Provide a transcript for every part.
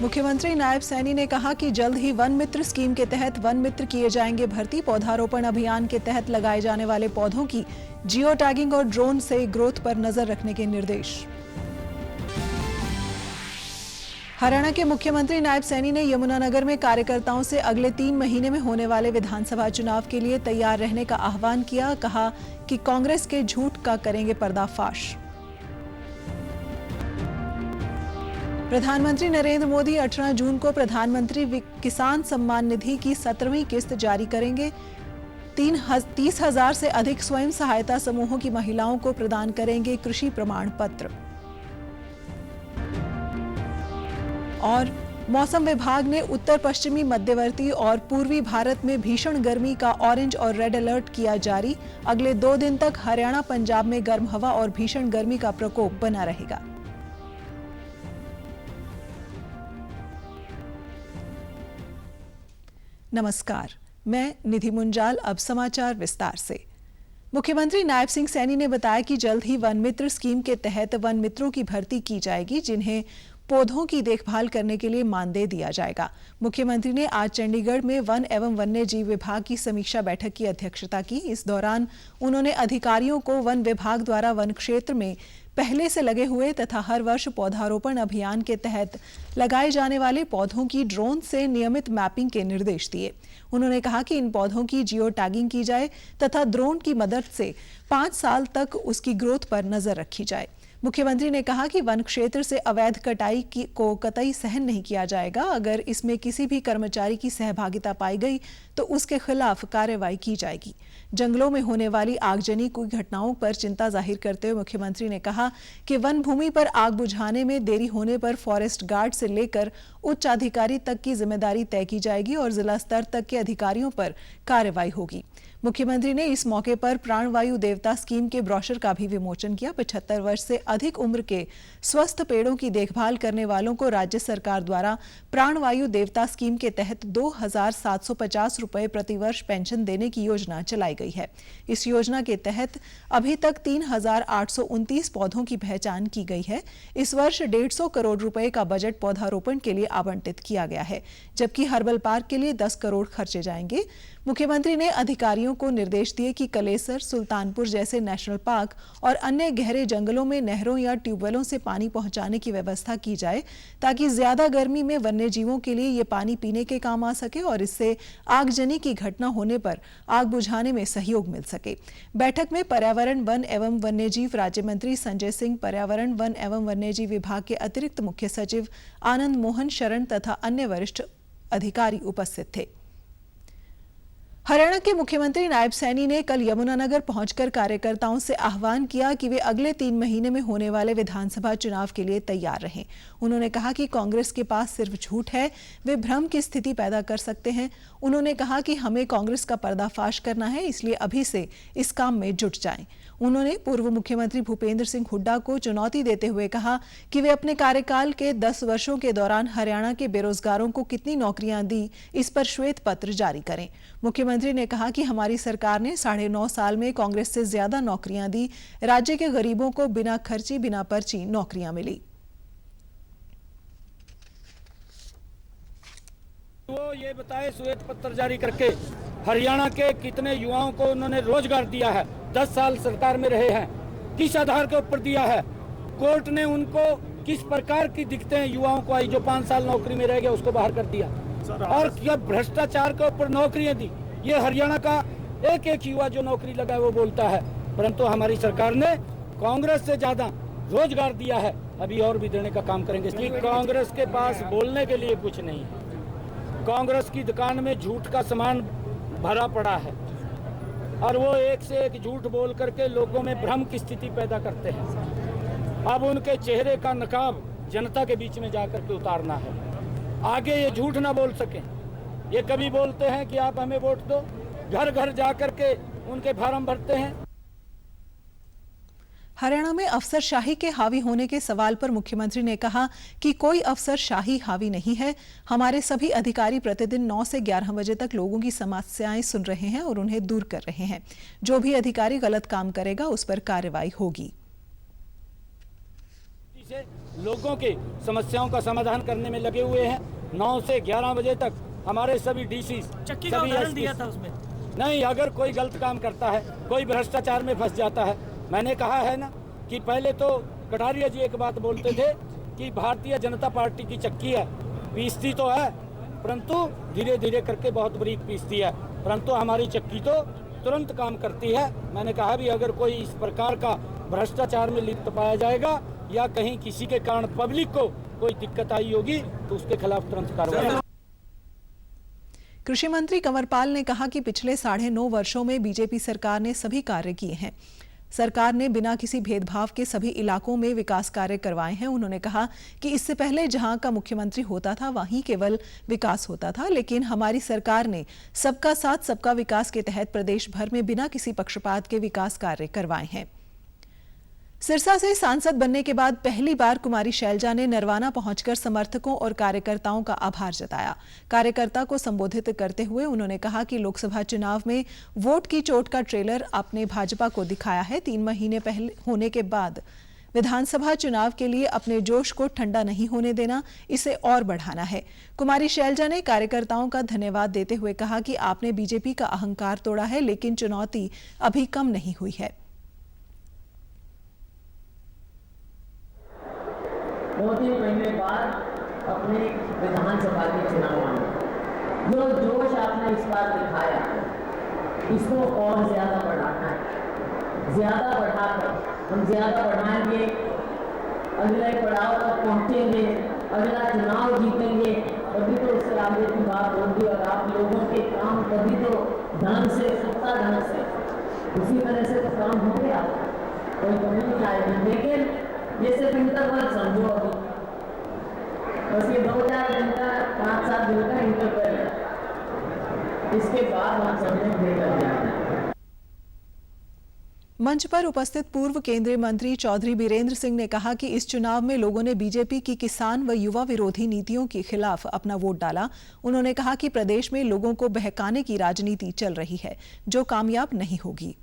मुख्यमंत्री नायब सैनी ने कहा कि जल्द ही वन मित्र स्कीम के तहत वन मित्र किए जाएंगे भर्ती। पौधारोपण अभियान के तहत लगाए जाने वाले पौधों की जियो टैगिंग और ड्रोन से ग्रोथ पर नजर रखने के निर्देश। हरियाणा के मुख्यमंत्री नायब सैनी ने यमुनानगर में कार्यकर्ताओं से अगले 3 महीने में होने वाले विधानसभा चुनाव के लिए तैयार रहने का आह्वान किया। कहा कि कांग्रेस के झूठ का करेंगे पर्दाफाश। प्रधानमंत्री नरेंद्र मोदी 18 जून को प्रधानमंत्री किसान सम्मान निधि की 17वीं किस्त जारी करेंगे। 30,000 से अधिक स्वयं सहायता समूहों की महिलाओं को प्रदान करेंगे कृषि प्रमाण पत्र। और मौसम विभाग ने उत्तर पश्चिमी, मध्यवर्ती और पूर्वी भारत में भीषण गर्मी का ऑरेंज और रेड अलर्ट किया जारी। अगले 2 दिन तक हरियाणा, पंजाब में गर्म हवा और भीषण गर्मी का प्रकोप बना रहेगा। नमस्कार, मैं निधि मुंजाल। अब समाचार विस्तार से। मुख्यमंत्री नायब सिंह सैनी ने बताया कि जल्द ही वन मित्र स्कीम के तहत वन मित्रों की भर्ती की जाएगी, जिन्हें पौधों की देखभाल करने के लिए मानदेय दिया जाएगा। मुख्यमंत्री ने आज चंडीगढ़ में वन एवं वन्य जीव विभाग की समीक्षा बैठक की अध्यक्षता की। इस दौरान उन्होंने अधिकारियों को वन विभाग द्वारा वन क्षेत्र में पहले से लगे हुए तथा हर वर्ष पौधारोपण अभियान के तहत लगाए जाने वाले पौधों की ड्रोन से नियमित मैपिंग के निर्देश दिए। उन्होंने कहा कि इन पौधों की जियो टैगिंग की जाए तथा ड्रोन की मदद से 5 साल तक उसकी ग्रोथ पर नजर रखी जाए। मुख्यमंत्री ने कहा कि वन क्षेत्र से अवैध कटाई को कतई सहन नहीं किया जाएगा। अगर इसमें किसी भी कर्मचारी की सहभागिता पाई गई तो उसके खिलाफ कार्रवाई की जाएगी। जंगलों में होने वाली आगजनी की घटनाओं पर चिंता जाहिर करते हुए मुख्यमंत्री ने कहा कि वन भूमि पर आग बुझाने में देरी होने पर फॉरेस्ट गार्ड से लेकर उच्च अधिकारी तक की जिम्मेदारी तय की जाएगी और जिला स्तर तक के अधिकारियों पर कार्रवाई होगी। मुख्यमंत्री ने इस मौके पर प्राणवायु देवता स्कीम के ब्रोशर का भी विमोचन किया। 75 वर्ष से अधिक उम्र के स्वस्थ पेड़ों की देखभाल करने वालों को राज्य सरकार द्वारा प्राणवायु देवता स्कीम के तहत 2,750 रुपए प्रतिवर्ष पेंशन देने की योजना चलाई गई है। इस योजना के तहत अभी तक 3,829 पौधों की पहचान की गई है। इस वर्ष 150 करोड़ रुपए का बजट पौधारोपण के लिए आवंटित किया गया है, जबकि हर्बल पार्क के लिए 10 करोड़ खर्चे जाएंगे। मुख्यमंत्री ने अधिकारियों को निर्देश दिए कि कलेसर, सुल्तानपुर जैसे नेशनल पार्क और अन्य गहरे जंगलों में नहरों या ट्यूबवेलों से पानी पहुंचाने की व्यवस्था की जाए, ताकि ज्यादा गर्मी में वन्य जीवों के लिए ये पानी पीने के काम आ सके और इससे आगजनी की घटना होने पर आग बुझाने में सहयोग मिल सके। बैठक में पर्यावरण, वन एवं वन्यजीव राज्य मंत्री संजय सिंह, पर्यावरण, वन एवं वन्यजीव विभाग के अतिरिक्त मुख्य सचिव आनंद मोहन शरण तथा अन्य वरिष्ठ अधिकारी उपस्थित थे। हरियाणा के मुख्यमंत्री नायब सैनी ने कल यमुनानगर पहुंचकर कार्यकर्ताओं से आह्वान किया कि वे अगले 3 महीने में होने वाले विधानसभा चुनाव के लिए तैयार रहें। उन्होंने कहा कि कांग्रेस के पास सिर्फ झूठ है, वे भ्रम की स्थिति पैदा कर सकते हैं। उन्होंने कहा कि हमें कांग्रेस का पर्दाफाश करना है, इसलिए अभी से इस काम में जुट जाएं। उन्होंने पूर्व मुख्यमंत्री भूपेंद्र सिंह हुड्डा को चुनौती देते हुए कहा कि वे अपने कार्यकाल के 10 वर्षों के दौरान हरियाणा के बेरोजगारों को कितनी नौकरियां दी, इस पर श्वेत पत्र जारी करें। मुख्यमंत्री ने कहा कि हमारी सरकार ने 9.5 साल में कांग्रेस से ज्यादा नौकरियां दी। राज्य के गरीबों को बिना खर्ची, बिना पर्ची नौकरियां मिली। वो ये बताए श्वेत पत्र जारी करके हरियाणा के कितने युवाओं को उन्होंने रोजगार दिया है। 10 साल सरकार में रहे हैं, किस आधार के ऊपर दिया है? कोर्ट ने उनको किस प्रकार की दिक्कतें युवाओं को आई? जो 5 साल नौकरी में रह गया उसको बाहर कर दिया और क्या भ्रष्टाचार के ऊपर नौकरियां दी। ये हरियाणा का एक एक युवा जो नौकरी लगा है वो बोलता है, परंतु हमारी सरकार ने कांग्रेस से ज्यादा रोजगार दिया है, अभी और भी देने का काम करेंगे। कांग्रेस के पास बोलने के लिए कुछ नहीं है। कांग्रेस की दुकान में झूठ का सामान भरा पड़ा है और वो एक से एक झूठ बोल करके लोगों में भ्रम की स्थिति पैदा करते हैं। अब उनके चेहरे का नकाब जनता के बीच में जाकर के उतारना है, आगे ये झूठ ना बोल सके। ये कभी बोलते हैं कि आप हमें वोट दो, घर घर जाकर के उनके फार्म भरते हैं। हरियाणा में अफसरशाही के हावी होने के सवाल पर मुख्यमंत्री ने कहा कि कोई अफसरशाही हावी नहीं है। हमारे सभी अधिकारी प्रतिदिन 9 से 11 बजे तक लोगों की समस्याएं सुन रहे हैं और उन्हें दूर कर रहे हैं। जो भी अधिकारी गलत काम करेगा उस पर कार्रवाई होगी। लोगों के समस्याओं का समाधान करने में लगे हुए हैं। 9 से 11 बजे तक हमारे सभी डीसी चक्की का उदाहरण दिया था उसमें। नहीं, अगर कोई गलत काम करता है, कोई भ्रष्टाचार में फंस जाता है, मैंने कहा है ना कि पहले तो कटारिया जी एक बात बोलते थे कि भारतीय जनता पार्टी की चक्की है, पीसती तो है परंतु धीरे धीरे करके बहुत बारीक पीसती है, परंतु हमारी चक्की तो तुरंत काम करती है। मैंने कहा भी अगर कोई इस प्रकार का भ्रष्टाचार में लिप्त पाया जाएगा या कहीं किसी के कारण पब्लिक को कोई दिक्कत आई होगी तो उसके खिलाफ तुरंत कार्रवाई। कृषि मंत्री कंवरपाल ने कहा कि पिछले 9.5 वर्षों में बीजेपी सरकार ने सभी कार्य किए हैं। सरकार ने बिना किसी भेदभाव के सभी इलाकों में विकास कार्य करवाए हैं। उन्होंने कहा कि इससे पहले जहां का मुख्यमंत्री होता था वहीं केवल विकास होता था, लेकिन हमारी सरकार ने सबका साथ सबका विकास के तहत प्रदेश भर में बिना किसी पक्षपात के विकास कार्य करवाए हैं। सिरसा से सांसद बनने के बाद पहली बार कुमारी शैलजा ने नरवाना पहुंचकर समर्थकों और कार्यकर्ताओं का आभार जताया। कार्यकर्ता को संबोधित करते हुए उन्होंने कहा कि लोकसभा चुनाव में वोट की चोट का ट्रेलर आपने भाजपा को दिखाया है। 3 महीने पहले होने के बाद विधानसभा चुनाव के लिए अपने जोश को ठंडा नहीं होने देना, इसे और बढ़ाना है। कुमारी शैलजा ने कार्यकर्ताओं का धन्यवाद देते हुए कहा कि आपने बीजेपी का अहंकार तोड़ा है, लेकिन चुनौती अभी कम नहीं हुई है। दो 3 महीने बाद अपने विधानसभा के चुनाव आने, जो जोश आपने इस बार दिखाया इसको और ज़्यादा बढ़ाना है। ज़्यादा बढ़ाकर हम ज़्यादा बढ़ाएंगे, अगले पड़ाव तक पहुँचेंगे, अगला चुनाव जीतेंगे, तभी तो उससे आगे की बात होगी और आप लोगों के काम तभी तो ढंग से, सत्ता ढंग से, उसी तरह से तो काम हो गया, कोई कमी नहीं आएगी। लेकिन ये सिर्फ इंटरवल समझो, अभी बस ये 2-4 दिन का 5-7 दिन का इंटरवल है, इसके बाद हम सबने लेकर जाना है। मंच पर उपस्थित पूर्व केंद्रीय मंत्री चौधरी बीरेंद्र सिंह ने कहा कि इस चुनाव में लोगों ने बीजेपी की किसान व युवा विरोधी नीतियों के खिलाफ अपना वोट डाला। उन्होंने कहा कि प्रदेश में लोगों को बहकाने की राजनीति चल रही है, जो कामयाब नहीं होगी।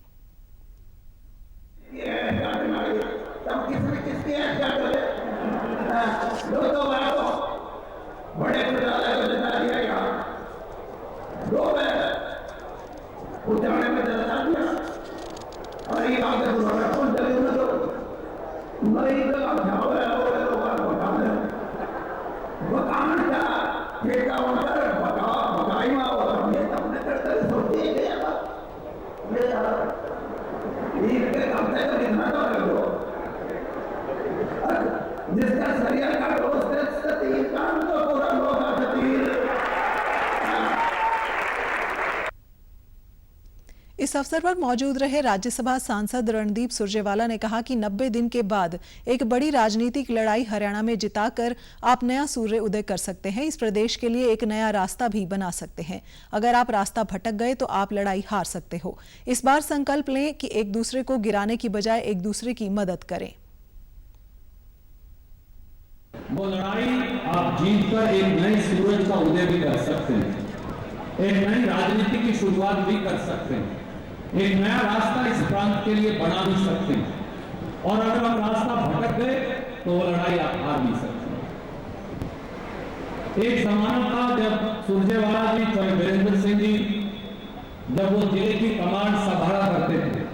इस अवसर पर मौजूद रहे राज्यसभा सांसद रणदीप सुरजेवाला ने कहा कि 90 दिन के बाद एक बड़ी राजनीतिक लड़ाई हरियाणा में जिताकर आप नया सूर्य उदय कर सकते हैं। इस प्रदेश के लिए एक नया रास्ता भी बना सकते हैं। अगर आप रास्ता भटक गए तो आप लड़ाई हार सकते हो। इस बार संकल्प लें कि एक दूसरे को गिराने की बजाय एक दूसरे की मदद करें। वो लड़ाई आप जीतकर एक नए सूरज का उदय भी कर सकते हैं, एक नई राजनीति की शुरुआत भी कर सकते हैं, एक नया रास्ता इस प्रांत के लिए बना भी सकते हैं। और अगर हम रास्ता भटक गए तो वो लड़ाई आप हार भी सकते हैं। एक जमाना था जब सुरजेवाला जी, बीरेंद्र सिंह जी जब वो जिले की कमांड संभाला करते थे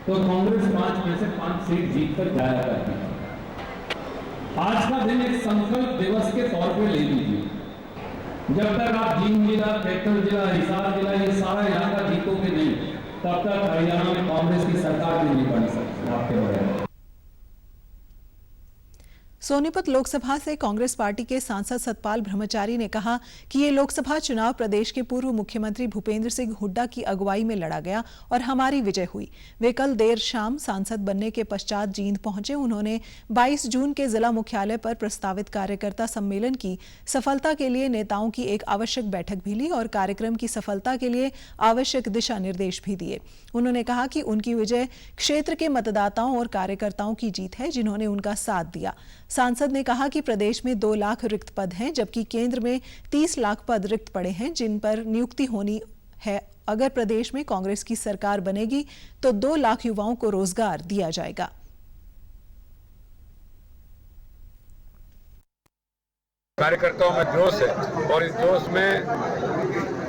तो कांग्रेस 5 में से 5 सीट जीतकर जाया करती थी। आज का दिन एक संकल्प दिवस के तौर पे ले लीजिए। जब तक आप जींद जिला, कैथल जिला, हिसार जिला ये सारा इलाका जीतोगे नहीं, तब तक हरियाणा में कांग्रेस की सरकार भी नहीं बन सकती आपके बगैर। सोनीपत लोकसभा से कांग्रेस पार्टी के सांसद सतपाल ब्रह्मचारी ने कहा कि ये लोकसभा चुनाव प्रदेश के पूर्व मुख्यमंत्री भूपेंद्र सिंह हुड्डा की अगुवाई में लड़ा गया और हमारी विजय हुई। वे कल देर शाम सांसद बनने के पश्चात जींद पहुंचे। उन्होंने 22 जून के जिला मुख्यालय पर प्रस्तावित कार्यकर्ता सम्मेलन की सफलता के लिए नेताओं की एक आवश्यक बैठक भी ली और कार्यक्रम की सफलता के लिए आवश्यक दिशा निर्देश भी दिए। उन्होंने कहा कि उनकी विजय क्षेत्र के मतदाताओं और कार्यकर्ताओं की जीत है, जिन्होंने उनका साथ दिया। सांसद ने कहा कि प्रदेश में 2 लाख रिक्त पद हैं, जबकि केंद्र में 30 लाख पद रिक्त पड़े हैं, जिन पर नियुक्ति होनी है। अगर प्रदेश में कांग्रेस की सरकार बनेगी तो 2 लाख युवाओं को रोजगार दिया जाएगा। कार्यकर्ताओं में जोश है और इस जोश में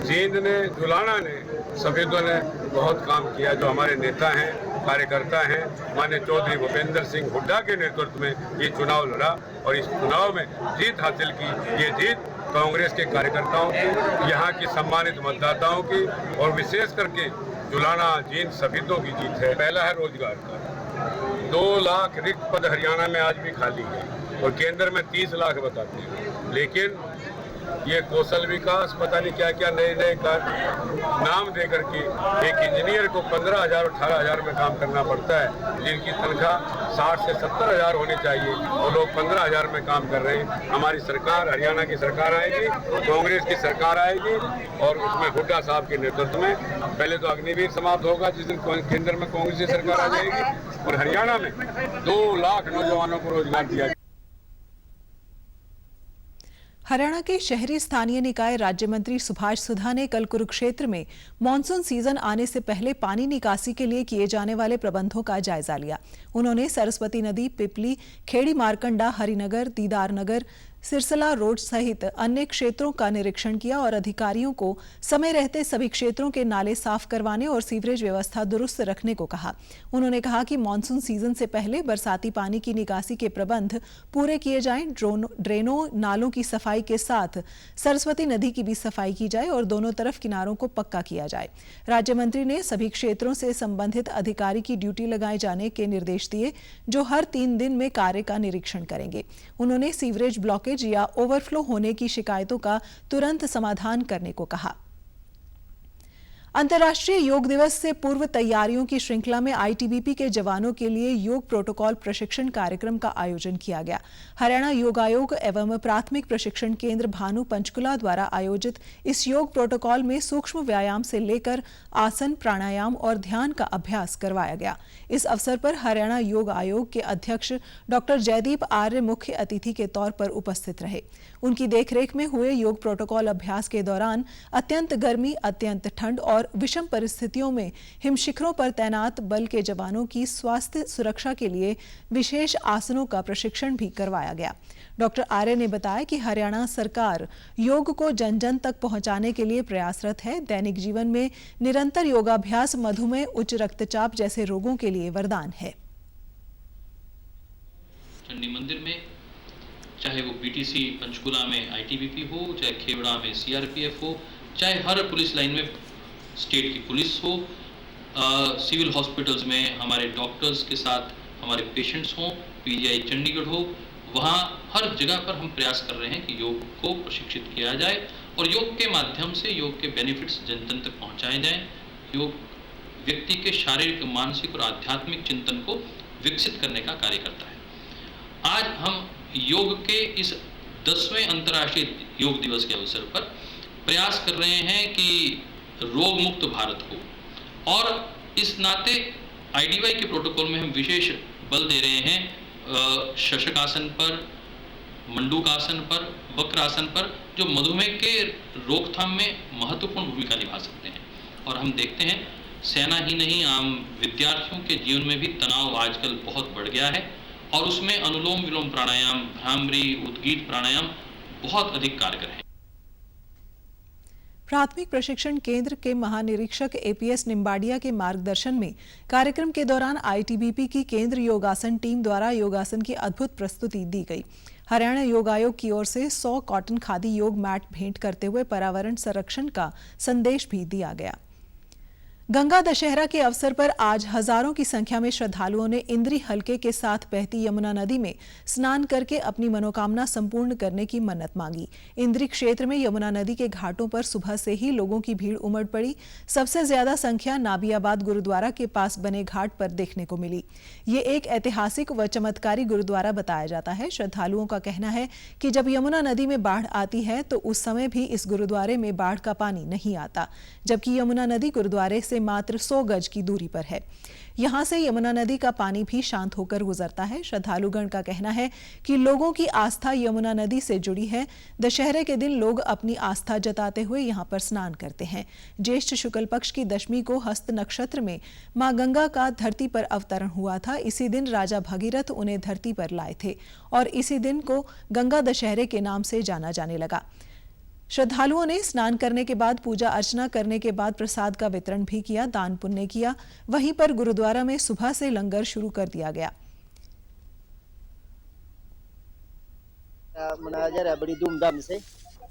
जींद ने, जुलाना ने, सफेदों ने बहुत काम किया। जो हमारे नेता हैं, कार्यकर्ता हैं, माननीय चौधरी भूपेंद्र सिंह हुड्डा के नेतृत्व में ये चुनाव लड़ा और इस चुनाव में जीत हासिल की। ये जीत कांग्रेस के कार्यकर्ताओं की, यहाँ की सम्मानित मतदाताओं की और विशेष करके जुलाना जींद सफेदों की जीत है। पहला है रोजगार का। 2 लाख रिक्त पद हरियाणा में आज भी खाली है और केंद्र में 30 लाख बताते हैं, लेकिन ये कौशल विकास पता नहीं क्या क्या नए नए नाम दे करके एक इंजीनियर को 15,000 18,000 में काम करना पड़ता है, जिनकी तनख्वाह 60 से 70,000 होनी चाहिए, वो लोग 15,000 में काम कर रहे हैं। हमारी सरकार, हरियाणा की सरकार आएगी, कांग्रेस की सरकार आएगी और उसमें हुड्डा साहब के नेतृत्व में पहले तो अग्निवीर समाप्त होगा जिस दिन केंद्र में कांग्रेस की सरकार आ जाएगी और हरियाणा में 2 लाख नौजवानों को रोजगार दिया जाएगा। हरियाणा के शहरी स्थानीय निकाय राज्य मंत्री सुभाष सुधा ने कल कुरुक्षेत्र में मानसून सीजन आने से पहले पानी निकासी के लिए किए जाने वाले प्रबंधों का जायजा लिया। उन्होंने सरस्वती नदी, पिपली, खेड़ी मारकंडा, हरिनगर, दीदार नगर, सिरसला रोड सहित अन्य क्षेत्रों का निरीक्षण किया और अधिकारियों को समय रहते सभी क्षेत्रों के नाले साफ करवाने और सीवरेज व्यवस्था दुरुस्त रखने को कहा। उन्होंने कहा कि मानसून सीजन से पहले बरसाती पानी की निकासी के प्रबंध पूरे किए जाएं, ड्रेनों, नालों की सफाई के साथ सरस्वती नदी की भी सफाई की जाए और दोनों तरफ किनारों को पक्का किया जाए। राज्य मंत्री ने सभी क्षेत्रों से संबंधित अधिकारी की ड्यूटी लगाए जाने के निर्देश दिए, जो हर 3 दिन में कार्य का निरीक्षण करेंगे। उन्होंने सीवरेज ब्लॉकेज या ओवरफ्लो होने की शिकायतों का तुरंत समाधान करने को कहा। अंतर्राष्ट्रीय योग दिवस से पूर्व तैयारियों की श्रृंखला में आईटीबीपी के जवानों के लिए योग प्रोटोकॉल प्रशिक्षण कार्यक्रम का आयोजन किया गया। हरियाणा योग आयोग एवं प्राथमिक प्रशिक्षण केंद्र भानु पंचकुला द्वारा आयोजित इस योग प्रोटोकॉल में सूक्ष्म व्यायाम से लेकर आसन, प्राणायाम और ध्यान का अभ्यास करवाया गया। इस अवसर पर हरियाणा योग आयोग के अध्यक्ष डॉक्टर जयदीप आर्य मुख्य अतिथि के तौर पर उपस्थित रहे। उनकी देखरेख में हुए योग प्रोटोकॉल अभ्यास के दौरान अत्यंत गर्मी, अत्यंत ठंड और विषम परिस्थितियों में हिमशिखरों पर तैनात बल के जवानों की स्वास्थ्य सुरक्षा के लिए विशेष आसनों का प्रशिक्षण भी करवाया गया। डॉक्टर आर्य ने बताया कि हरियाणा सरकार योग को जन जन तक पहुंचाने के लिए प्रयासरत है। दैनिक जीवन में निरंतर योगाभ्यास मधुमेह, उच्च रक्तचाप जैसे रोगों के लिए वरदान है। चंडी मंदिर में चाहे वो बीटीसी पंचकुला में आईटीबीपी हो, चाहे खेवड़ा में सीआरपीएफ हो, चाहे हर पुलिस लाइन में स्टेट की पुलिस हो, सिविल हॉस्पिटल्स में हमारे डॉक्टर्स के साथ हमारे पेशेंट्स हों, पीजीआई चंडीगढ़ हो, वहाँ हर जगह पर हम प्रयास कर रहे हैं कि योग को प्रशिक्षित किया जाए और योग के माध्यम से योग के बेनिफिट्स जन जन तक पहुँचाए जाएँ। योग व्यक्ति के शारीरिक, मानसिक और आध्यात्मिक चिंतन को विकसित करने का कार्य करता है। आज हम योग के इस 10वें अंतर्राष्ट्रीय योग दिवस के अवसर पर प्रयास कर रहे हैं कि रोग मुक्त भारत हो और इस नाते आईडीवाई के प्रोटोकॉल में हम विशेष बल दे रहे हैं शशकासन पर, मंडूकासन पर, वक्रासन पर, जो मधुमेह के रोकथाम में महत्वपूर्ण भूमिका निभा सकते हैं। और हम देखते हैं सेना ही नहीं, आम विद्यार्थियों के जीवन में भी तनाव आजकल बहुत बढ़ गया है और उसमें अनुलोम विलोम प्राणायाम, भ्रामरी, उद्गीत प्राणायाम बहुत अधिक कारगर है। प्राथमिक प्रशिक्षण केंद्र के महानिरीक्षक एपीएस निम्बाडिया के मार्गदर्शन में कार्यक्रम के दौरान आईटीबीपी की केंद्र योगासन टीम द्वारा योगासन की अद्भुत प्रस्तुति दी गई। हरियाणा योग आयोग की ओर से 100 कॉटन खादी योग मैट भेंट करते हुए पर्यावरण संरक्षण का संदेश भी दिया गया। गंगा दशहरा के अवसर पर आज हजारों की संख्या में श्रद्धालुओं ने इंद्री हलके के साथ बहती यमुना नदी में स्नान करके अपनी मनोकामना संपूर्ण करने की मन्नत मांगी। इंद्री क्षेत्र में यमुना नदी के घाटों पर सुबह से ही लोगों की भीड़ उमड़ पड़ी। सबसे ज्यादा संख्या नाबियाबाद गुरुद्वारा के पास बने घाट पर देखने को मिली। ये एक ऐतिहासिक व चमत्कारी गुरुद्वारा बताया जाता है। श्रद्धालुओं का कहना है कि जब यमुना नदी में बाढ़ आती है तो उस समय भी इस गुरुद्वारे में बाढ़ का पानी नहीं आता, जबकि यमुना नदी गुरुद्वारे से से मात्र 100 गज की दूरी पर है। यहाँ से यमुना नदी का पानी भी शांत होकर गुजरता है। श्रद्धालुगण का कहना है कि लोगों की आस्था यमुना नदी से जुड़ी है। दशहरे के दिन लोग अपनी आस्था जताते हुए यहाँ पर स्नान करते हैं। ज्येष्ठ शुक्ल पक्ष की दशमी को हस्त नक्षत्र में मां गंगा का धरती पर अवतरण हुआ था। इसी दिन राजा भगीरथ उन्हें धरती पर लाए थे और इसी दिन को गंगा दशहरे के नाम से जाना जाने लगा। श्रद्धालुओं ने स्नान करने के बाद पूजा अर्चना करने के बाद प्रसाद का वितरण भी किया, दान पुण्य किया। वहीं पर गुरुद्वारा में सुबह से लंगर शुरू कर दिया गया। मनाया जा रहा है बड़ी धूमधाम से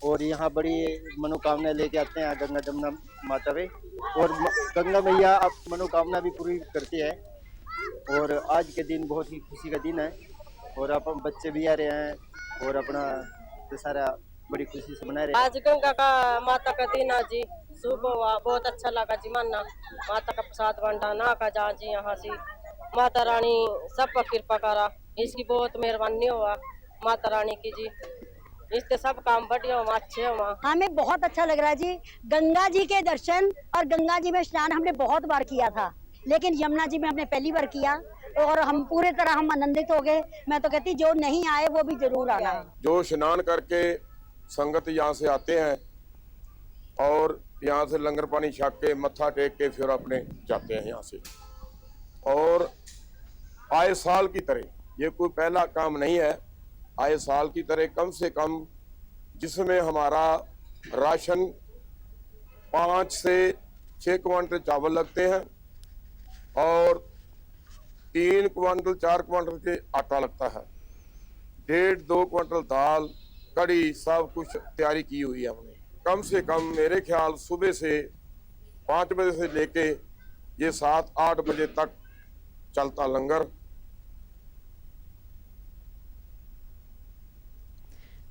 और यहाँ बड़ी मनोकामना लेके आते हैं गंगा जमुना माता पे और गंगा मैया अब मनोकामना भी पूरी करती है। और आज के दिन बहुत ही खुशी का दिन है और अपन बच्चे भी आ रहे हैं और अपना सारा बड़ी खुशी से मना रहे हैं। आज गंगा का माता का दिन है जी, सुबह हुआ बहुत अच्छा लगा जी। मानना माता का प्रसाद बंटा ना का जा जी, यहाँ से माता रानी सब पर कृपा करा, इसकी बहुत मेहरबानी हुआ माता रानी की जी। इससे सब काम बढ़िया हुआ, अच्छे हुआ। हमें बहुत अच्छा लग रहा है जी। गंगा जी के दर्शन और गंगा जी में स्नान हमने बहुत बार किया था, लेकिन यमुना जी में हमने पहली बार किया और हम पूरे तरह हम आनंदित हो गए। मैं तो कहती जो नहीं आए वो भी जरूर आना है। जो स्नान करके संगत यहाँ से आते हैं और यहाँ से लंगर पानी छक के मत्था टेक के फिर अपने जाते हैं यहाँ से। और आए साल की तरह, ये कोई पहला काम नहीं है, आए साल की तरह कम से कम जिसमें हमारा राशन 5 से 6 क्विंटल चावल लगते हैं और 3 क्विंटल 4 क्विंटल के आटा लगता है, 1.5-2 क्विंटल दाल, कड़ी, सब कुछ तैयारी की हुई है हमने। कम से कम मेरे ख्याल सुबह से 5 बजे से लेके ये 7-8 बजे तक चलता लंगर।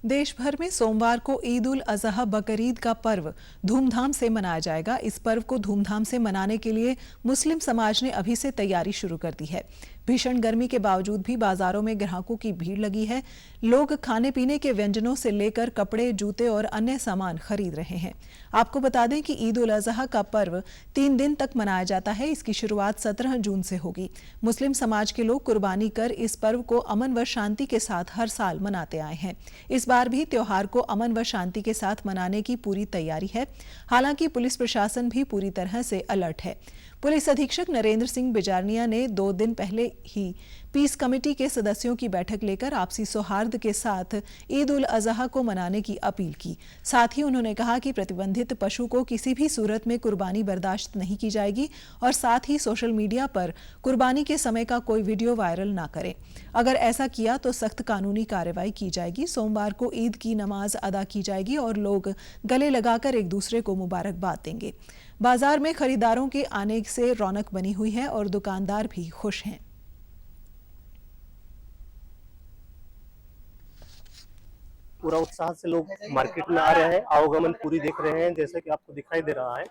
देश भर में सोमवार को ईद उल अजहा बकरीद का पर्व धूमधाम से मनाया जाएगा। इस पर्व को धूमधाम से मनाने के लिए मुस्लिम समाज ने अभी से तैयारी शुरू कर दी है। भीषण गर्मी के बावजूद भी बाजारों में ग्राहकों की भीड़ लगी है। लोग खाने पीने के व्यंजनों से लेकर कपड़े, जूते और अन्य सामान खरीद रहे हैं। आपको बता दें कि ईद उल अजहा का पर्व 3 दिन तक मनाया जाता है। इसकी शुरुआत 17 जून से होगी। मुस्लिम समाज के लोग कुर्बानी कर इस पर्व को अमन व शांति के साथ हर साल मनाते आए हैं। इस बार भी त्योहार को अमन व शांति के साथ मनाने की पूरी तैयारी है। हालांकि पुलिस प्रशासन भी पूरी तरह से अलर्ट है। पुलिस अधीक्षक नरेंद्र सिंह बिजारनिया ने 2 दिन पहले ही पीस कमेटी के सदस्यों की बैठक लेकर आपसी सौहार्द के साथ ईद उल अजहा को मनाने की अपील की। साथ ही उन्होंने कहा कि प्रतिबंधित पशु को किसी भी सूरत में कुर्बानी बर्दाश्त नहीं की जाएगी और साथ ही सोशल मीडिया पर कुर्बानी के समय का कोई वीडियो वायरल ना करें। अगर ऐसा किया तो सख्त कानूनी कार्रवाई की जाएगी। सोमवार को ईद की नमाज अदा की जाएगी और लोग गले लगाकर एक दूसरे को मुबारकबाद देंगे। बाजार में खरीदारों के आने से रौनक बनी हुई है और दुकानदार भी खुश हैं। पूरा उत्साह से लोग मार्केट में आ रहे हैं, आवागमन पूरी देख रहे हैं। जैसे कि आपको दिखाई दे रहा है,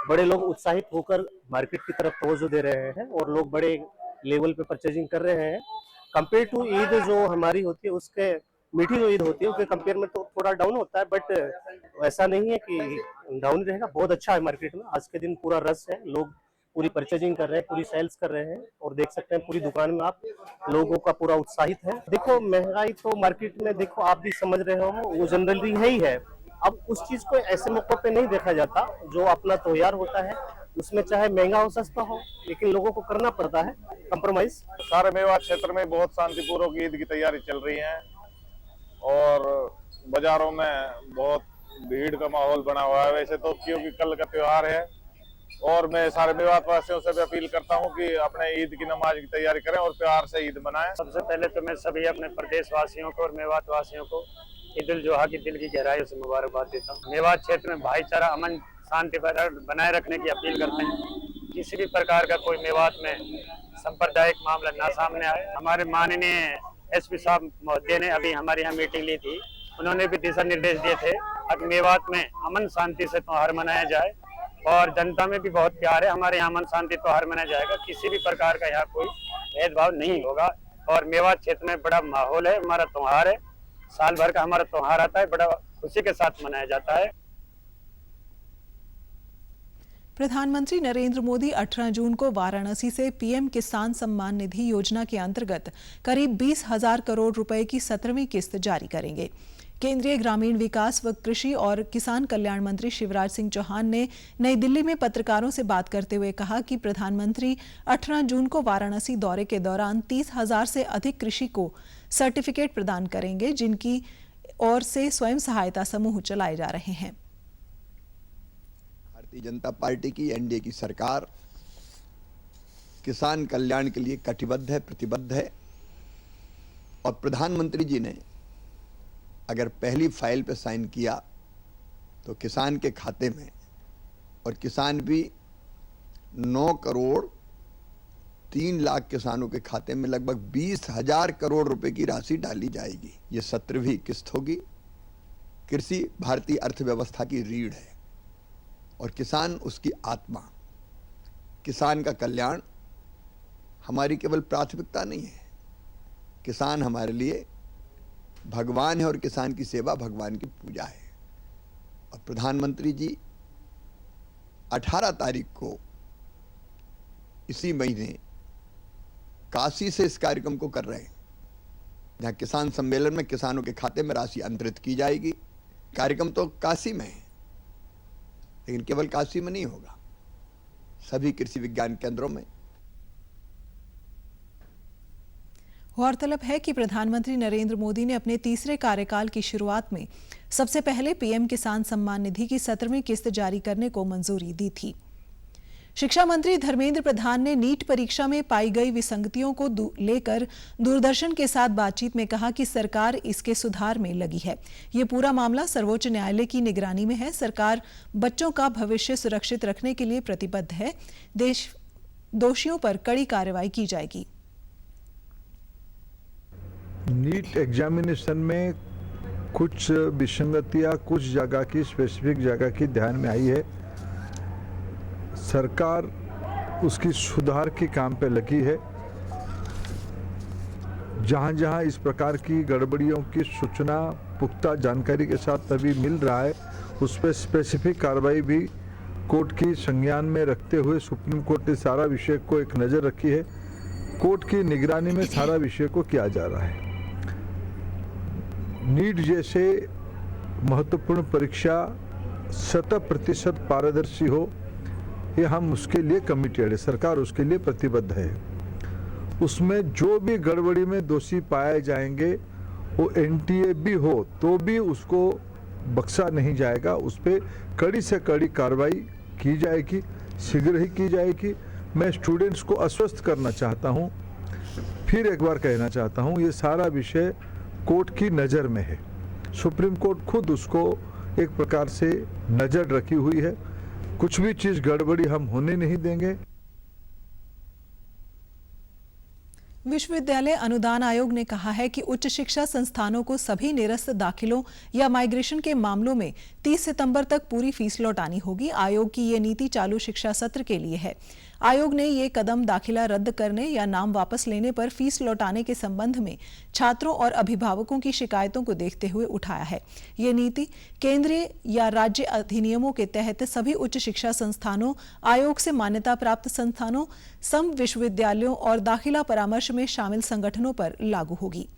बड़े लोग उत्साहित होकर मार्केट की तरफ तवज्जो दे रहे हैं और लोग बड़े लेवल पे परचेजिंग कर रहे हैं। कंपेयर टू ईद जो हमारी होती है, उसके मीठी जो ईद होती है उसके कंपेयर में तो थोड़ा डाउन होता है, बट ऐसा नहीं है कि डाउन रहेगा। बहुत अच्छा है मार्केट में, आज के दिन पूरा रश है, लोग पूरी परचेजिंग कर रहे हैं, पूरी सेल्स कर रहे हैं और देख सकते हैं पूरी दुकान में आप लोगों का पूरा उत्साहित है। देखो महंगाई तो मार्केट में देखो आप भी समझ रहे हो, वो जनरली है ही है। अब उस चीज को ऐसे मौकों पे नहीं देखा जाता, जो अपना त्योहार होता है उसमें चाहे महंगा हो सस्ता हो, लेकिन लोगों को करना पड़ता है कंप्रोमाइज। सारे मेवात क्षेत्र में बहुत शांतिपूर्वक ईद की तैयारी चल रही है और बाजारों में बहुत भीड़ का माहौल बना हुआ है। वैसे तो क्योंकि कल का त्योहार है और मैं सारे मेवात वासियों से भी अपील करता हूं कि अपने ईद की नमाज की तैयारी करें और प्यार से ईद मनाएं। सबसे पहले तो मैं सभी अपने प्रदेश वासियों को और मेवात वासियों को ईद उल जुहा की दिल की गहराइयों से मुबारकबाद देता हूं। मेवात क्षेत्र में भाईचारा, अमन, शांति बनाए रखने की अपील करते हैं। किसी भी प्रकार का कोई मेवात में सांप्रदायिक मामला ना सामने आए। हमारे माननीय एसपी साहब महोदय ने अभी हमारे यहाँ मीटिंग ली थी, उन्होंने भी दिशा निर्देश दिए थे कि मेवात में अमन शांति से त्योहार मनाया जाए और जनता में भी बहुत प्यार है। हमारे यहाँ अमन शांति त्योहार मनाया जाएगा, किसी भी प्रकार का यहाँ कोई भेदभाव नहीं होगा और मेवात क्षेत्र में बड़ा माहौल है। हमारा त्योहार है, साल भर का हमारा त्योहार आता है, बड़ा खुशी के साथ मनाया जाता है। प्रधानमंत्री नरेंद्र मोदी 18 जून को वाराणसी से पीएम किसान सम्मान निधि योजना के अंतर्गत करीब 20,000 करोड़ रुपए की 17वीं किस्त जारी करेंगे। केंद्रीय ग्रामीण विकास व कृषि और किसान कल्याण मंत्री शिवराज सिंह चौहान ने नई दिल्ली में पत्रकारों से बात करते हुए कहा कि प्रधानमंत्री 18 जून को वाराणसी दौरे के दौरान 30,000 से अधिक कृषि को सर्टिफिकेट प्रदान करेंगे, जिनकी ओर से स्वयं सहायता समूह चलाए जा रहे हैं। भारतीय जनता पार्टी की एनडीए की सरकार किसान कल्याण के लिए कटिबद्ध है, प्रतिबद्ध है। और प्रधानमंत्री जी ने अगर पहली फाइल पे साइन किया तो किसान के खाते में, और किसान भी 9 करोड़ 3 लाख किसानों के खाते में लगभग 20,000 करोड़ रुपए की राशि डाली जाएगी। ये 17वीं किस्त होगी। कृषि भारतीय अर्थव्यवस्था की रीढ़ है और किसान उसकी आत्मा। किसान का कल्याण हमारी केवल प्राथमिकता नहीं है, किसान हमारे लिए भगवान है और किसान की सेवा भगवान की पूजा है। और प्रधानमंत्री जी 18 तारीख को इसी महीने काशी से इस कार्यक्रम को कर रहे हैं, जहां किसान सम्मेलन में किसानों के खाते में राशि अंतरित की जाएगी। कार्यक्रम तो काशी में है, लेकिन केवल काशी में नहीं होगा, सभी कृषि विज्ञान केंद्रों में। गौरतलब है कि प्रधानमंत्री नरेंद्र मोदी ने अपने तीसरे कार्यकाल की शुरुआत में सबसे पहले पीएम किसान सम्मान निधि की 17वीं किस्त जारी करने को मंजूरी दी थी। शिक्षा मंत्री धर्मेंद्र प्रधान ने नीट परीक्षा में पाई गई विसंगतियों को लेकर दूरदर्शन के साथ बातचीत में कहा कि सरकार इसके सुधार में लगी है। ये पूरा मामला सर्वोच्च न्यायालय की निगरानी में है। सरकार बच्चों का भविष्य सुरक्षित रखने के लिए प्रतिबद्ध है। दोषियों पर कड़ी कार्रवाई की जाएगी। नीट एग्जामिनेशन में कुछ विसंगतियां कुछ जगह की, स्पेसिफिक जगह की ध्यान में आई है। सरकार उसकी सुधार के काम पे लगी है। जहां जहां इस प्रकार की गड़बड़ियों की सूचना पुख्ता जानकारी के साथ अभी मिल रहा है, उस पर स्पेसिफिक कार्रवाई भी कोर्ट की संज्ञान में रखते हुए सुप्रीम कोर्ट ने सारा विषय को एक नज़र रखी है। कोर्ट की निगरानी में सारा विषय को किया जा रहा है। नीट जैसे महत्वपूर्ण परीक्षा 100% पारदर्शी हो, ये हम उसके लिए कमिटेड है, सरकार उसके लिए प्रतिबद्ध है। उसमें जो भी गड़बड़ी में दोषी पाए जाएंगे, वो एनटीए भी हो तो भी उसको बख्शा नहीं जाएगा। उस पर कड़ी से कड़ी कार्रवाई की जाएगी, शीघ्र ही की जाएगी। मैं स्टूडेंट्स को आश्वस्त करना चाहता हूँ, फिर एक बार कहना चाहता हूँ, ये सारा विषय कोर्ट की नज़र में है। सुप्रीम कोर्ट खुद उसको एक प्रकार से नज़र रखी हुई है। कुछ भी चीज़ गड़बड़ी हम होने नहीं देंगे। विश्वविद्यालय अनुदान आयोग ने कहा है कि उच्च शिक्षा संस्थानों को सभी निरस्त दाखिलों या माइग्रेशन के मामलों में 30 सितंबर तक पूरी फीस लौटानी होगी। आयोग की ये नीति चालू शिक्षा सत्र के लिए है। आयोग ने ये कदम दाखिला रद्द करने या नाम वापस लेने पर फीस लौटाने के संबंध में छात्रों और अभिभावकों की शिकायतों को देखते हुए उठाया है। ये नीति केंद्रीय या राज्य अधिनियमों के तहत सभी उच्च शिक्षा संस्थानों, आयोग से मान्यता प्राप्त संस्थानों, सम विश्वविद्यालयों और दाखिला परामर्श में शामिल संगठनों पर लागू होगी।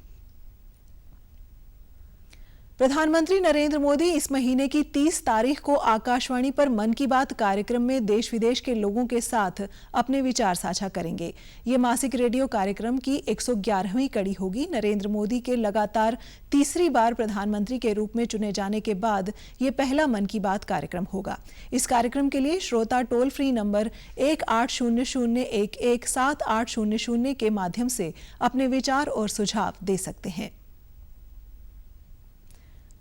प्रधानमंत्री नरेंद्र मोदी इस महीने की 30 तारीख को आकाशवाणी पर मन की बात कार्यक्रम में देश विदेश के लोगों के साथ अपने विचार साझा करेंगे। ये मासिक रेडियो कार्यक्रम की 111वीं कड़ी होगी। नरेंद्र मोदी के लगातार तीसरी बार प्रधानमंत्री के रूप में चुने जाने के बाद ये पहला मन की बात कार्यक्रम होगा। इस कार्यक्रम के लिए श्रोता टोल फ्री नंबर 1800117800 के माध्यम से अपने विचार और सुझाव दे सकते हैं।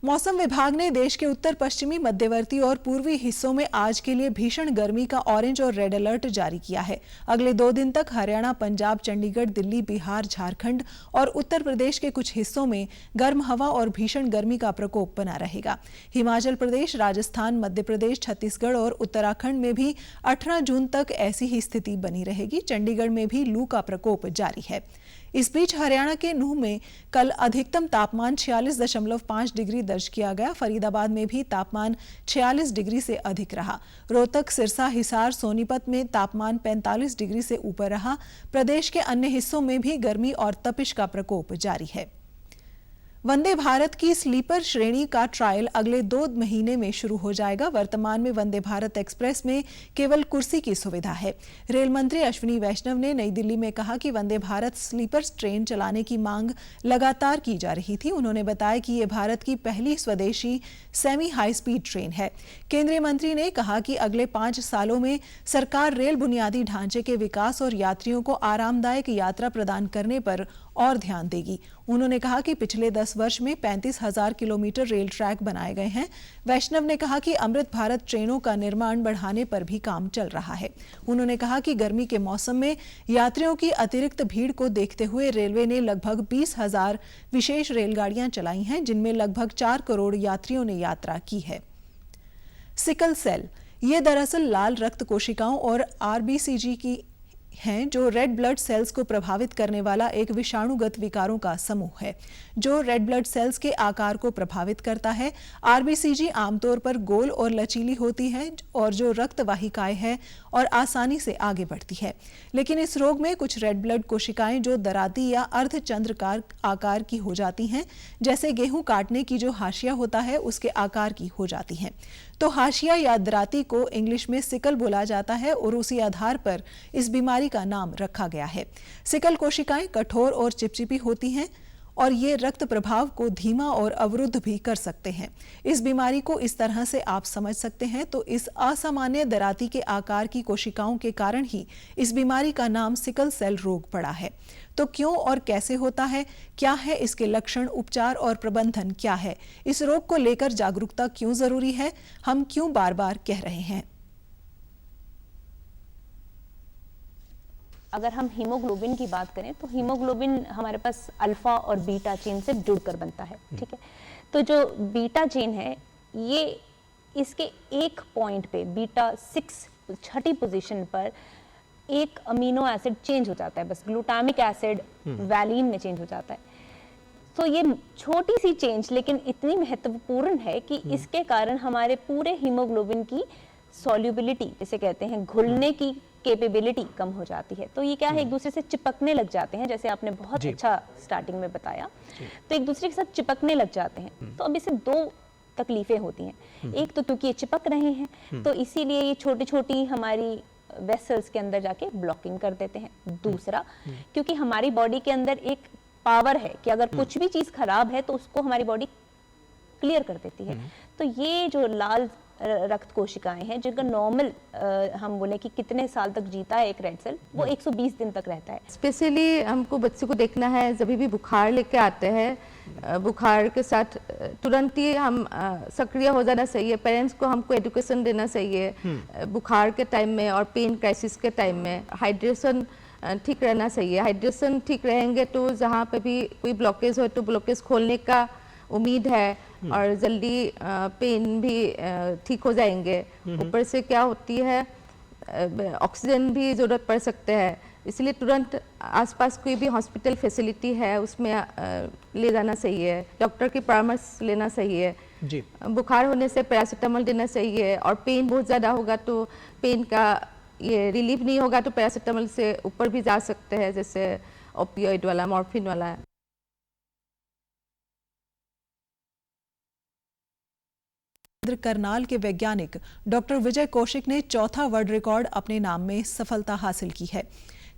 मौसम विभाग ने देश के उत्तर पश्चिमी, मध्यवर्ती और पूर्वी हिस्सों में आज के लिए भीषण गर्मी का ऑरेंज और रेड अलर्ट जारी किया है। अगले 2 दिन तक हरियाणा, पंजाब, चंडीगढ़, दिल्ली, बिहार, झारखंड और उत्तर प्रदेश के कुछ हिस्सों में गर्म हवा और भीषण गर्मी का प्रकोप बना रहेगा। हिमाचल प्रदेश, राजस्थान, मध्य प्रदेश, छत्तीसगढ़ और उत्तराखंड में भी 18 जून तक ऐसी ही स्थिति बनी रहेगी। चंडीगढ़ में भी लू का प्रकोप जारी है। इस बीच हरियाणा के नूंह में कल अधिकतम तापमान 46.5 डिग्री दर्ज किया गया। फरीदाबाद में भी तापमान 46 डिग्री से अधिक रहा। रोहतक, सिरसा, हिसार, सोनीपत में तापमान 45 डिग्री से ऊपर रहा। प्रदेश के अन्य हिस्सों में भी गर्मी और तपिश का प्रकोप जारी है। वंदे भारत की स्लीपर श्रेणी का ट्रायल अगले 2 महीने में शुरू हो जाएगा। वर्तमान में वंदे भारत एक्सप्रेस में केवल कुर्सी की सुविधा है। रेल मंत्री अश्विनी वैष्णव ने नई दिल्ली में कहा कि वंदे भारत स्लीपर ट्रेन चलाने की मांग लगातार की जा रही थी। उन्होंने बताया कि ये भारत की पहली स्वदेशी सेमी हाई स्पीड ट्रेन है। केंद्रीय मंत्री ने कहा कि अगले 5 सालों में सरकार रेल बुनियादी ढांचे के विकास और यात्रियों को आरामदायक यात्रा प्रदान करने पर और ध्यान देगी। उन्होंने कहा कि पिछले 10 वर्ष में 35,000 किलोमीटर रेल ट्रैक बनाए गए हैं। वैष्णव ने कहा कि अमृत भारत ट्रेनों का निर्माण बढ़ाने पर भी काम चल रहा है। उन्होंने कहा कि गर्मी के मौसम में यात्रियों की अतिरिक्त भीड़ को देखते हुए रेलवे ने लगभग 20,000 विशेष रेलगाड़ियां चलाई हैं, जिनमें लगभग 4 करोड़ यात्रियों ने यात्रा की है। सिकल सेल ये दरअसल लाल रक्त कोशिकाओं और आरबीसीजी की हैं जो रेड ब्लड सेल्स को प्रभावित करने वाला एक विषाणुगत विकारों का समूह है जो रेड ब्लड सेल्स के आकार को प्रभावित करता है। आरबीसीजी आमतौर पर गोल और लचीली होती है और जो रक्त वाहिकाएं हैं और आसानी से आगे बढ़ती है। लेकिन इस रोग में कुछ रेड ब्लड कोशिकाएं जो दराती या अर्धचंद्राकार आकार की हो जाती हैं, जैसे गेहूं काटने की जो हाशिया होता है उसके आकार की हो जाती हैं। तो हाशिया या दराती को इंग्लिश में सिकल बोला जाता है और उसी आधार पर इस बीमारी का नाम रखा गया है। सिकल कोशिकाएं कठोर और चिपचिपी होती हैं और ये रक्त प्रवाह को धीमा और अवरुद्ध भी कर सकते हैं। इस बीमारी को इस तरह से आप समझ सकते हैं। तो इस असामान्य दराती के आकार की कोशिकाओं के कारण ही इस बीमारी का नाम सिकल सेल रोग पड़ा है। तो क्यों और कैसे होता है, क्या है इसके लक्षण, उपचार और प्रबंधन क्या है, इस रोग को लेकर जागरूकता क्यों जरूरी है, हम क्यों बार बार कह रहे हैं। अगर हम हीमोग्लोबिन की बात करें तो हीमोग्लोबिन हमारे पास अल्फा और बीटा चेन से जुड़कर बनता है, ठीक है। तो जो बीटा चेन है ये इसके एक पॉइंट पे बीटा 6 छठी पोजीशन पर एक अमीनो एसिड चेंज हो जाता है, बस ग्लूटामिक एसिड वैलिन में चेंज हो जाता है। तो ये छोटी सी चेंज लेकिन इतनी महत्वपूर्ण है कि इसके कारण हमारे पूरे हीमोग्लोबिन की सॉल्युबिलिटी, जिसे कहते हैं घुलने की कैपेबिलिटी, कम हो जाती है। तो ये क्या है, एक दूसरे से चिपकने लग जाते हैं, जैसे आपने बहुत अच्छा स्टार्टिंग में बताया। तो एक दूसरे के साथ चिपकने लग जाते हैं। तो अब इससे 2 तकलीफें होती हैं। एक तो क्योंकि ये चिपक रहे हैं तो इसीलिए ये छोटी छोटी हमारी वेसल्स के अंदर जाके ब्लॉकिंग कर देते हैं। दूसरा, क्योंकि हमारी बॉडी के अंदर एक पावर है कि अगर कुछ भी चीज खराब है तो उसको हमारी बॉडी क्लियर कर देती है। तो ये जो लाल रक्त कोशिकाएं हैं जिनका नॉर्मल हम बोले कि कितने साल तक जीता है एक रेड सेल, वो 120 दिन तक रहता है। स्पेशली हमको बच्चे को देखना है जब भी बुखार लेके आते हैं, बुखार के साथ तुरंत ही हम सक्रिय हो जाना चाहिए। पेरेंट्स को हमको एजुकेशन देना चाहिए बुखार के टाइम में और पेन क्राइसिस के टाइम में। हाइड्रेशन ठीक रहना चाहिए। हाइड्रेशन ठीक रहेंगे तो जहाँ पे भी कोई ब्लॉकेज हो तो ब्लॉकेज खोलने का उम्मीद है और जल्दी पेन भी ठीक हो जाएंगे। ऊपर से क्या होती है, ऑक्सीजन भी ज़रूरत पड़ सकते हैं, इसलिए तुरंत आसपास कोई भी हॉस्पिटल फैसिलिटी है उसमें ले जाना चाहिए। डॉक्टर की परामर्श लेना चाहिए जी। बुखार होने से पैरासीटामोल देना चाहिए और पेन बहुत ज़्यादा होगा तो पेन का ये रिलीफ नहीं होगा तो पैरासीटामोल से ऊपर भी जा सकते हैं, जैसे ओपियोइड वाला, मॉर्फिन वाला। करनाल के वैज्ञानिक डॉक्टर विजय कौशिक ने चौथा वर्ल्ड रिकॉर्ड अपने नाम में सफलता हासिल की है।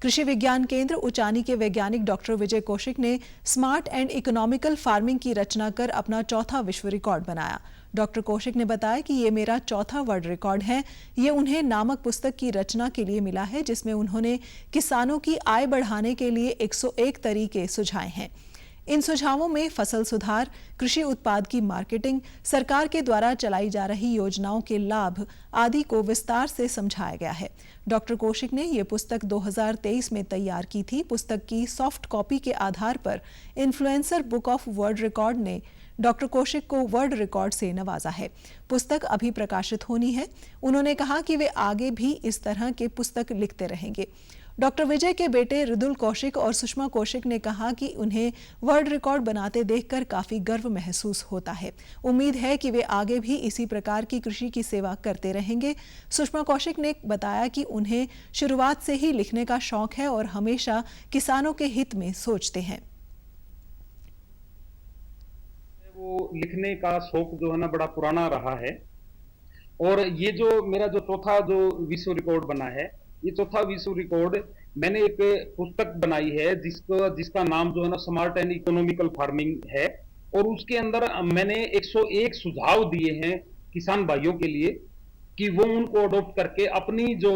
कृषि विज्ञान केंद्र उचानी के वैज्ञानिक डॉक्टर विजय कौशिक ने स्मार्ट एंड इकोनॉमिकल फार्मिंग की रचना कर अपना चौथा विश्व रिकॉर्ड बनाया। डॉक्टर कौशिक ने बताया कि ये मेरा चौथा वर्ल्ड रिकॉर्ड है। ये उन्हें नामक पुस्तक की रचना के लिए मिला है जिसमें उन्होंने किसानों की आय बढ़ाने के लिए 101 तरीके सुझाए हैं। इन सुझावों में फसल सुधार, कृषि उत्पाद की मार्केटिंग, सरकार के द्वारा चलाई जा रही योजनाओं के लाभ आदि को विस्तार से समझाया गया है। डॉक्टर कौशिक ने ये पुस्तक 2023 में तैयार की थी। पुस्तक की सॉफ्ट कॉपी के आधार पर influencer book of world record ने डॉक्टर कौशिक को वर्ल्ड रिकॉर्ड से नवाजा है। पुस्तक अभी प्रकाशित होनी है। उन्होंने कहा कि वे आगे भी इस तरह के पुस्तक लिखते रहेंगे। डॉक्टर विजय के बेटे ऋदुल कौशिक और सुषमा कौशिक ने कहा कि उन्हें वर्ल्ड रिकॉर्ड बनाते देखकर काफी गर्व महसूस होता है। उम्मीद है कि वे आगे भी इसी प्रकार की कृषि की सेवा करते रहेंगे। सुषमा कौशिक ने बताया कि उन्हें शुरुआत से ही लिखने का शौक है और हमेशा किसानों के हित में सोचते हैं। वो लिखने का शौक जो है ना बड़ा पुराना रहा है, और ये जो मेरा जो चौथा जो विश्व रिकॉर्ड बना है, ये चौथा विश्व रिकॉर्ड मैंने एक पुस्तक बनाई है जिसका नाम जो है ना स्मार्ट एंड इकोनॉमिकल फार्मिंग है, और उसके अंदर मैंने 101 सुझाव दिए हैं किसान भाइयों के लिए कि वो उनको अडॉप्ट करके अपनी जो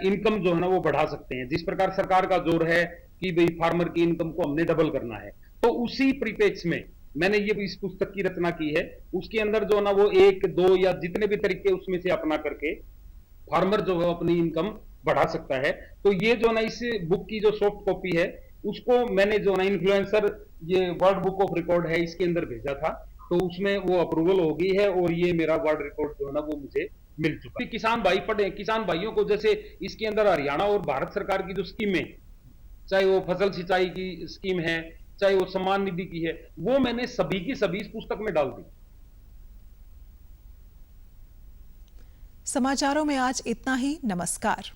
इनकम जो है ना वो बढ़ा सकते हैं। जिस प्रकार सरकार का जोर है कि भाई फार्मर की इनकम को हमने डबल करना है, तो उसी परिप्रेक्ष्य में मैंने ये इस पुस्तक की रचना की है। उसके अंदर जो ना वो 1, 2 या जितने भी तरीके उसमें से अपना करके फार्मर जो है अपनी इनकम बढ़ा सकता है। तो ये जो ना इस बुक की जो सॉफ्ट कॉपी है उसको मैंने जो ना इन्फ्लुएंसर ये वर्ल्ड बुक ऑफ रिकॉर्ड है इसके अंदर भेजा था, तो उसमें वो अप्रूवल हो गई है और ये मेरा वर्ल्ड रिकॉर्ड जो है ना वो मुझे मिल चुका है। किसान भाई पढ़े, किसान भाइयों को जैसे इसके अंदर हरियाणा और भारत सरकार की जो स्कीमें, चाहे वो फसल सिंचाई की स्कीम है, चाहे वो सम्मान निधि की है, वो मैंने सभी की सभी इस पुस्तक में डाल दी। समाचारों में आज इतना ही। नमस्कार।